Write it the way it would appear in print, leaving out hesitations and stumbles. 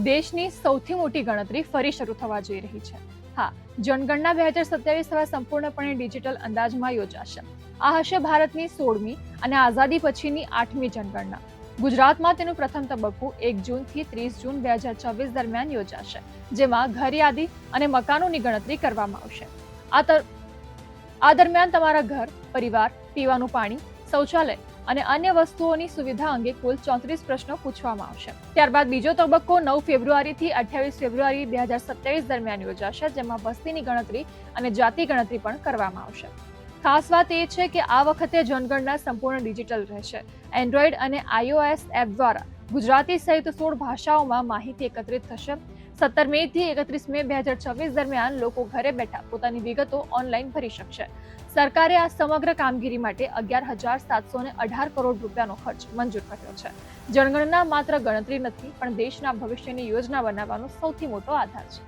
દેશની સૌથી મોટી ગણતરી ફરી શરૂ થવા જઈ રહી છે. હા, જનગણના 2027 હવે સંપૂર્ણપણે ડિજિટલ અંદાજમાં યોજાશે. આ હશે ભારતની 16મી અને આઝાદી પછીની 8મી જનગણના. ગુજરાતમાં તેનું પ્રથમ તબક્કો 1 જૂનથી 30 જૂન 2024 દરમિયાન યોજાશે, જેમાં ઘર યાદી અને મકાનોની ગણતરી કરવામાં આવશે. આ દરમિયાન તમારા ઘર, પરિવાર, પીવાનું પાણી, શૌચાલય અને અન્ય વસ્તુઓની સુવિધા અંગે કુલ 34 પ્રશ્નો પૂછવામાં આવશે. ત્યારબાદ બીજો તબક્કો 9 ફેબ્રુઆરીથી 28 ફેબ્રુઆરી 2027 દરમિયાન યોજાશે, જેમાં વસ્તીની ગણતરી અને જાતિ ગણતરી પણ કરવામાં આવશે. ખાસ વાત એ છે કે આ વખતે જનગણના સંપૂર્ણ ડિજિટલ રહેશે. એન્ડ્રોઈડ અને iOS એપ દ્વારા ગુજરાતી સહિત 16 ભાષાઓમાં માહિતી એકત્રિત થશે. 17 મે થી 31 મે 2026 દરમિયાન લોકો ઘરે બેઠા પોતાની વિગતો ઓનલાઈન ભરી શકશે. સરકારે આ સમગ્ર કામગીરી માટે 11,718 કરોડ રૂપિયાનો ખર્ચ મંજૂર કર્યો છે. જનગણના માત્ર ગણતરી નથી, પણ દેશના ભવિષ્યની યોજના બનાવવાનો સૌથી મોટો આધાર છે.